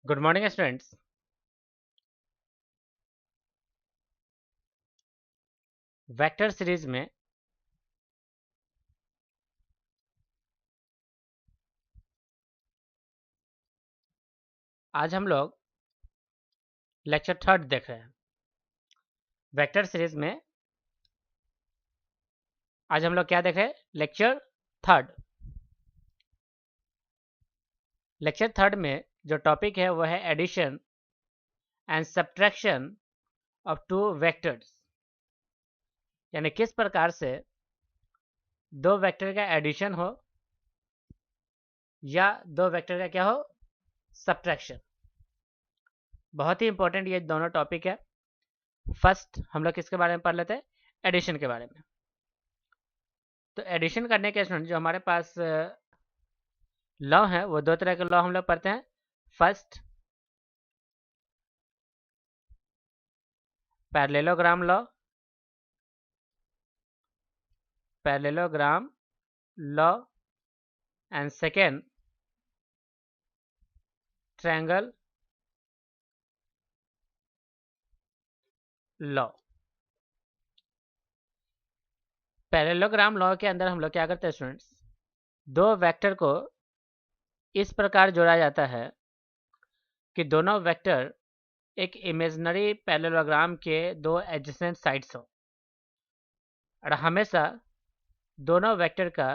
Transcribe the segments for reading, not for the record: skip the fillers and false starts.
Good morning students. Vector series में आज हम लोग लेक्चर थर्ड देख रहे हैं। वेक्टर सीरीज में आज हम लोग क्या देख रहे हैं? Lecture third. लेक्चर थर्ड में जो टॉपिक है वो है addition and subtraction of two vectors, यानी किस प्रकार से दो वेक्टर का एडिशन हो या दो वेक्टर का क्या हो, सब्ट्रैक्शन। बहुत ही इंपॉर्टेंट ये दोनों टॉपिक है। फर्स्ट हम लोग किसके बारे में पढ़ लेते हैं? एडिशन के बारे में। तो एडिशन करने के स्टूडेंट जो हमारे पास लॉ है वो दो तरह के लॉ हम लोग पढ़ते हैं। First, parallelogram law, parallelogram law, and second triangle law. Parallelogram law के अंदर हम लोग क्या करते हैं स्टूडेंट्स? दो वेक्टर को इस प्रकार जोड़ा जाता है कि दोनों वेक्टर एक इमेजिनरी पैरेललोग्राम के दो एडजेसेंट साइड्स हो, और हमेशा दोनों वेक्टर का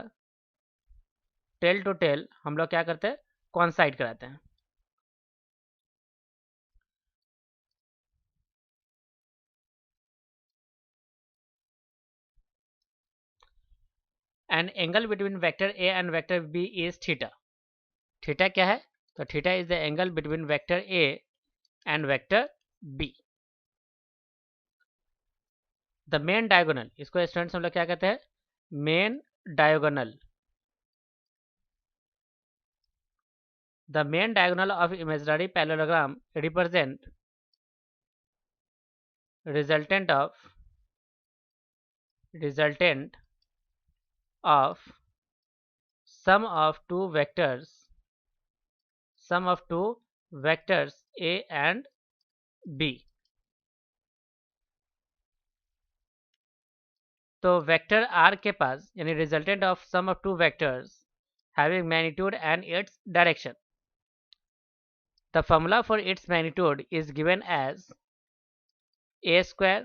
टेल टू टेल हम लोग क्या करते हैं? कॉन्साइड कराते हैं। And angle between vector A and vector B is theta. Theta क्या है? तो theta is the angle between vector A and vector B. The main diagonal, इसको स्टूडेंट्स हम लोग क्या कहते हैं? Main diagonal. The main diagonal of imaginary parallelogram represent resultant of sum of two vectors a and b। तो vector r के पास यानी resultant of sum of two vectors having magnitude and its direction. The formula for its magnitude is given as a square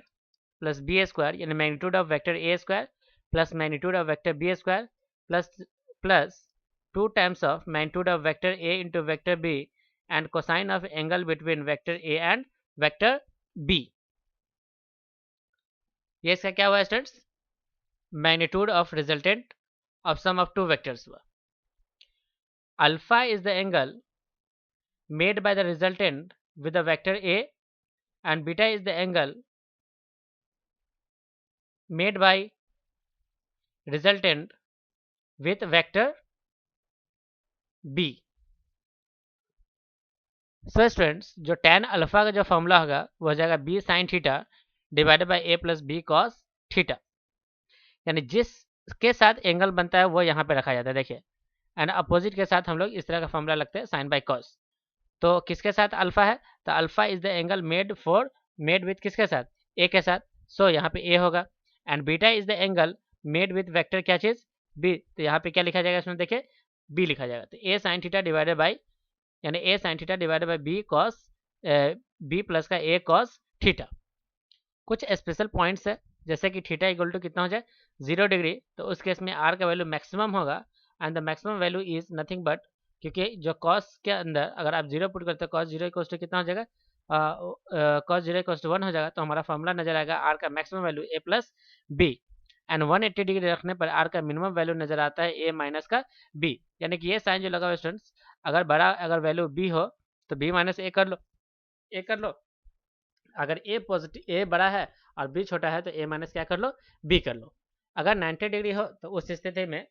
plus b square, यानी magnitude of vector a square plus magnitude of vector b square plus 2 times of magnitude of vector a into vector b and cosine of angle between vector a and vector b। ये इसका क्या हुआ students? Magnitude of resultant of sum of two vectors हुआ। Alpha is the angle made by the resultant with the vector a and beta is the angle made by resultant with vector b। So students जो tan alpha का जो formula होगा वो हो जाएगा b sin theta divided by a plus b cos theta, यानी जिसके साथ एंगल बनता है वो यहाँ पे रखा जाता है। देखिए, एंड अपोजिट के साथ हम लोग इस तरह का फॉर्मूला लगते हैं साइन बाई कॉस। तो किसके साथ अल्फा है? तो alpha is the angle made with किसके साथ? ए के साथ। सो यहाँ पे ए होगा। And beta is the angle made with vector क्या चीज? बी। तो यहाँ पे क्या लिखा जाएगा इसमें? देखिए बी लिखा जाएगा। तो A sine theta divided by यानी A sine theta divided by B cos B plus का ए कॉस थीटा। कुछ स्पेशल पॉइंट्स है, जैसे कि थीटा इक्वल टू कितना हो जाए 0 डिग्री, तो उस केस में आर का वैल्यू मैक्सिमम होगा and the maximum value is nothing but, क्योंकि जो कॉस के अंदर अगर आप जीरो पुट करते हो कॉस जीरो इक्वल टू कितना हो जाएगा? कॉस जीरो इक्वल टू 1 हो जाएगा। तो हमारा फॉर्मूला नजर आएगा आर का maximum value A plus B and 180 degree रखने पर आर का मिनिमम वैल्यू नजर आता है ए माइनस का बी। यानी कि ये साइन जो लगा हुआ स्टूडेंट्स, अगर वैल्यू बी हो तो बी माइनस ए कर लो, ए कर लो। अगर ए पॉजिटिव ए बड़ा है और बी छोटा है तो ए माइनस क्या कर लो? बी कर लो। अगर 90 डिग्री हो तो उस स्थिति में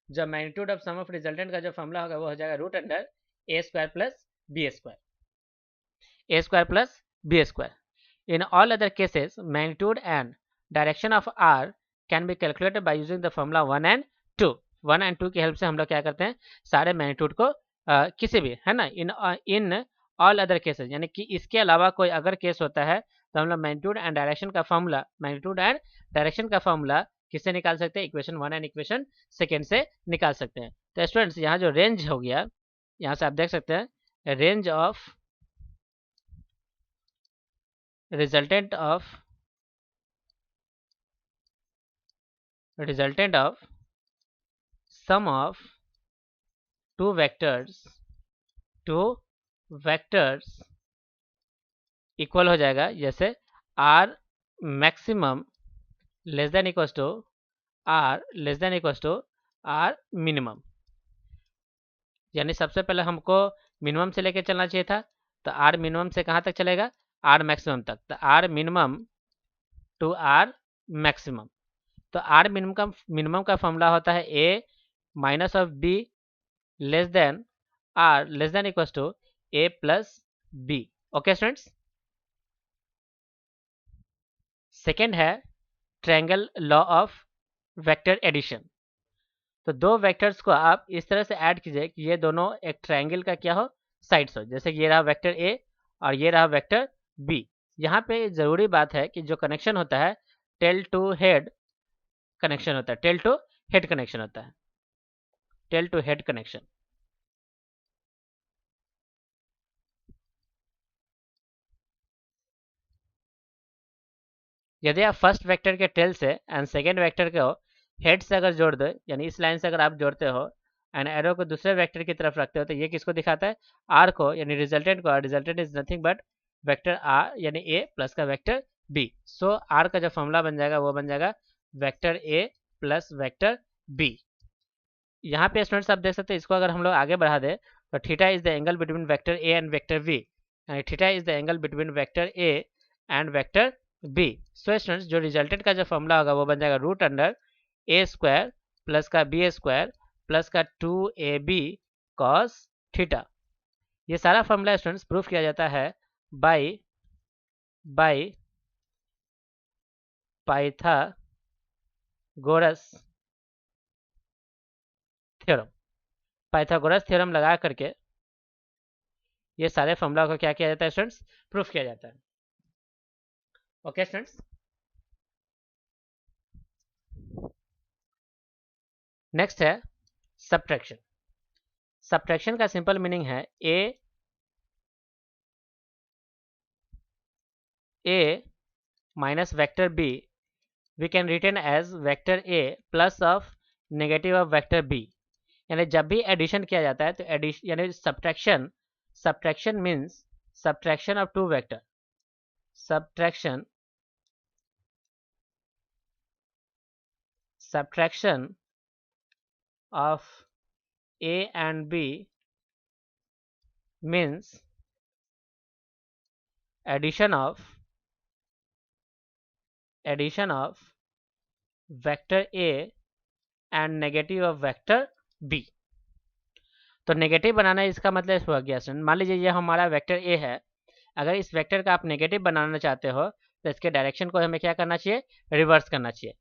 जो magnitude of sum of resultant का जो फॉर्मूला होगा वो हो जाएगा root under A square plus B square, A square plus B square. In all other cases magnitude and direction of R can be calculated by using the formula 1 and 2। 1 and 2 की help से हम लोग क्या करते हैं? सारे magnitude को किसी भी, है ना, इन ऑल अदर केसेस, यानी कि इसके अलावा कोई अगर केस होता है तो हम लोग मैग्नीट्यूड एंड डायरेक्शन का फॉर्मूला, मैग्नीट्यूड एंड डायरेक्शन का फॉर्मूला किससे निकाल सकते हैं? इक्वेशन 1 एंड इक्वेशन सेकेंड से निकाल सकते हैं। तो स्टूडेंट्स यहाँ जो रेंज हो गया, यहाँ से आप देख सकते हैं range of resultant of sum of two vectors equal हो जाएगा, जैसे R maximum less than equal to R minimum. यानी सबसे पहले हमको मिनिमम से लेके चलना चाहिए था, तो आर मिनिमम से कहाँ तक चलेगा? आर मैक्सिमम तक। तो R minimum to R maximum. तो आर मिनिमम का फॉर्मूला होता है A minus of B less than R less than equal to A plus B. Okay students. Second है triangle law of vector addition. तो दो vectors को आप इस तरह से ऐड कीजिए कि ये दोनों एक ट्रायंगल का क्या हो? साइड्स हो। जैसे कि ये रहा वेक्टर ए और ये रहा वेक्टर बी। यहाँ पे ज़रूरी बात है कि जो कनेक्शन होता है टेल टू हेड कनेक्शन होता है, टेल टू हेड कनेक्शन होता है, टेल टू हेड कनेक्शन। यदि आप फर्स्ट वेक्टर के टेल से एंड सेकेंड वेक्टर को हेड से अगर जोड़ दो, यानी इस लाइन से अगर आप जोड़ते हो एंड एरो को दूसरे वेक्टर की तरफ रखते हो, तो ये किसको दिखाता है? आर को, यानी रिजल्टेंट को। Resultant is nothing but vector R, यानी ए प्लस का वेक्टर बी। सो आर का जो फॉर्मूला बन जाएगा वो बन जाएगा vector A plus vector B. यहाँ पे स्टूडेंट्स आप देख सकते हैं, इसको अगर हम लोग आगे बढ़ा दें तो theta is the angle between vector A and vector B, यानी theta is the angle between vector A and vector B. So students जो रिजल्टेंट का जो फॉर्मूला होगा वो बन जाएगा root under A square plus का बी स्क्वायर प्लस का 2ab कॉस थीटा। ये सारा फॉर्मूला स्टूडेंट्स प्रूफ किया जाता है by Pythagoras theorem. Pythagoras theorem लगा करके ये सारे फॉर्मूला को क्या किया जाता है स्टूडेंट्स? प्रूफ किया जाता है। Okay students. नेक्स्ट है सब्ट्रैक्शन। सब्ट्रैक्शन का सिंपल मीनिंग है A minus vector B we can return as vector A plus of negative of vector B. यानी जब भी एडिशन किया जाता है तो एडिशन यानी subtraction means subtraction of two vector, subtraction of a and b means addition of vector a and negative of vector b। तो negative बनाना इसका मतलब हुआ गया स्टूडेंट, मान लीजिए ये हमारा वेक्टर ए है, अगर इस वेक्टर का आप नेगेटिव बनाना चाहते हो तो इसके डायरेक्शन को हमें क्या करना चाहिए? रिवर्स करना चाहिए।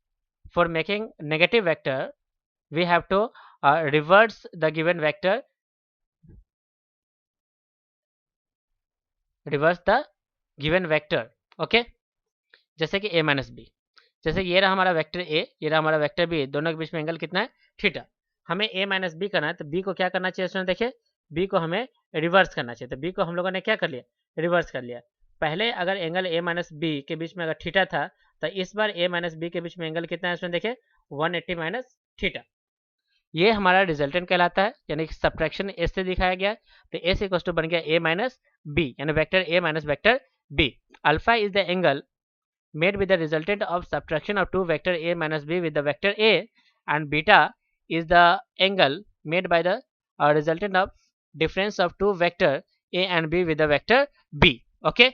For making negative vector we have to reverse the given vector, okay. जैसे कि a माइनस बी, जैसे ये रहा हमारा वेक्टर a, ये रहा हमारा वेक्टर b, दोनों के बीच में एंगल कितना है? थीटा। हमें a माइनस बी करना है तो b को क्या करना चाहिए स्टूडेंट? देखिए b को हमें रिवर्स करना चाहिए, तो b को हम लोगों ने क्या कर लिया? रिवर्स कर लिया। पहले अगर एंगल a माइनस बी के बीच में अगर थीटा था तो इस बार a माइनस बी के बीच में एंगल कितना है स्टूडेंट? देखिए 180 माइनस थीटा। ये हमारा रिजल्टेंट कहलाता है, यानी सब्ट्रैक्शन एस से दिखाया गया, तो एस इक्वल टू बन गया ए माइनस बी, यानी vector A minus vector B. Alpha is the angle made with the resultant of subtraction of two vector a minus b with the vector a, and beta is the angle made by the resultant of difference of two vector a and b with the vector b। Okay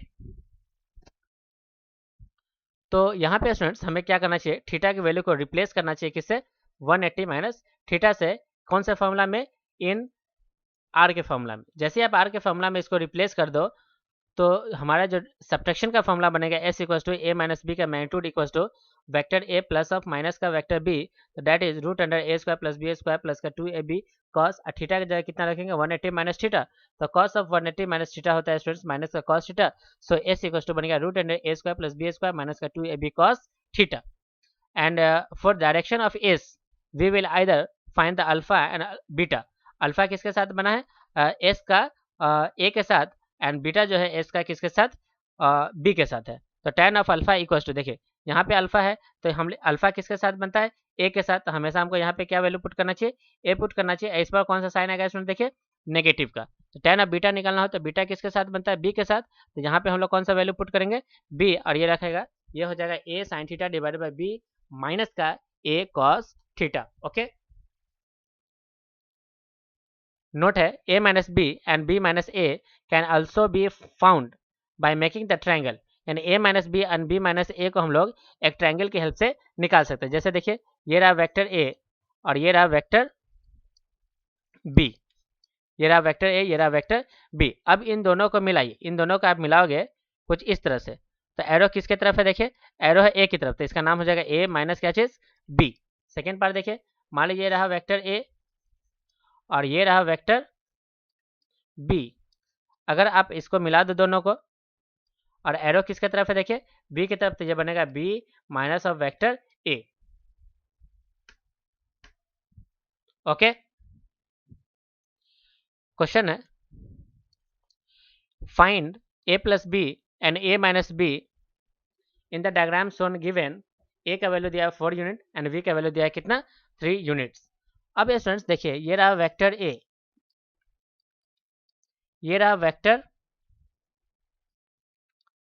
तो यहाँ पे students हमें क्या करना चाहिए? Theta की value को replace करना चाहिए किससे? 180 माइनस थीटा से। कौन से फॉर्मूला में? इन आर के फॉर्मूला में। जैसे आप आर के फॉर्मूला में इसको रिप्लेस कर दो तो हमारा जो सब्ट्रैक्शन का फॉर्मूला बनेगा S equal to A minus B का magnitude equal to vector A plus of minus का वेक्टर बी, तो that is root under A square plus B square plus का 2ab कॉस थीटा की जगह कितना रखेंगे 180 माइनस थीटा, तो cos of 180 minus theta होता है स्टूडेंट्स माइनस का cos theta, so S equal to बनेगा root under A square plus B square minus का 2ab cos theta. And for direction of S V will either find the alpha and beta. Alpha किसके साथ बना है S का ए के साथ, and beta जो है एस का किसके साथ बी के साथ है। तो tan of alpha equal to, देखिए यहाँ पे अल्फा है तो हम अल्फा किसके साथ बनता है ए के साथ, तो हमेशा हमको यहाँ पे क्या वैल्यू पुट करना चाहिए ए पुट करना चाहिए। इस पर कौन सा साइन आएगा इसमें देखिए नेगेटिव का, तो tan ऑफ बीटा निकालना हो तो बीटा किसके साथ बनता है बी के साथ, तो यहाँ पे हम लोग कौन सा वैल्यू पुट करेंगे बी, और ये रखेगा ये हो जाएगा A sine theta divided by B minus का A cos theta. Okay, note है a minus B and b minus A can also be found by making the triangle, यानी a minus B and b minus A को हम लोग एक triangle की help से निकाल सकते हैं। जैसे देखिए ये रहा वेक्टर a और ये रहा वेक्टर b, ये रहा वेक्टर a ये रहा वेक्टर b। अब इन दोनों को मिलाइए, इन दोनों को आप मिलाओगे कुछ इस तरह से, तो एरो किसके तरफ है देखिए एरो है a की तरफ, तो इसका नाम हो जाएगा a माइनस क्या चीज b। सेकेंड पार्ट देखिए मान लीजिए ये रहा वेक्टर a और ये रहा वेक्टर b, अगर आप इसको मिला दो दोनों को और एरो किसके तरफ है देखिए बी की तरफ, तो ये बनेगा B minus of vector A. Okay, question है find A plus B and A minus B in the diagram shown given, A का वैल्यू दिया है 4 यूनिट एंड बी का वैल्यू दिया है कितना 3 यूनिट्स। अब ये स्टूडेंट्स देखिए ये रहा वेक्टर ए, ये रहा वेक्टर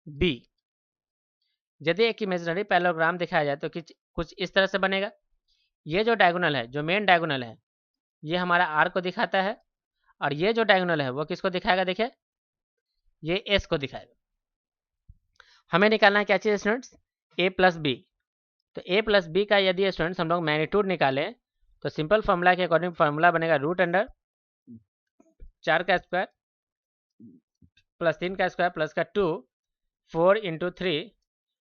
बी। यदि एक इमेजिनरी पैरेललोग्राम दिखाया जाए तो कुछ इस तरह से बनेगा। ये जो डायगोनल है, जो मेन डायगोनल है, ये हमारा आर को दिखाता है, और ये जो डायगोनल है वो किसको दिखाएगा देखिए ये एस को दिखाएगा। हमें निकालना है क्या चीज़ स्टूडेंट्स ए प्लस बी, तो ए प्लस बी का यदि स्टूडेंट्स हम लोग मैग्नीट्यूड निकालें तो सिंपल फॉर्मूला के अकॉर्डिंग फॉर्मूला बनेगा रूट अंडर 4 का स्क्वायर प्लस 3 का स्क्वायर प्लस का 2 4 into 3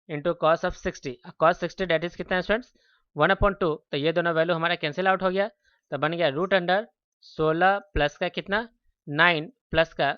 into cos of 60, cos 60 that is कितना है स्टूडेंट्स 1/2, तो ये दोनों वैल्यू हमारा कैंसिल आउट हो गया, तो बन गया रूट अंडर 16 प्लस का कितना 9 प्लस का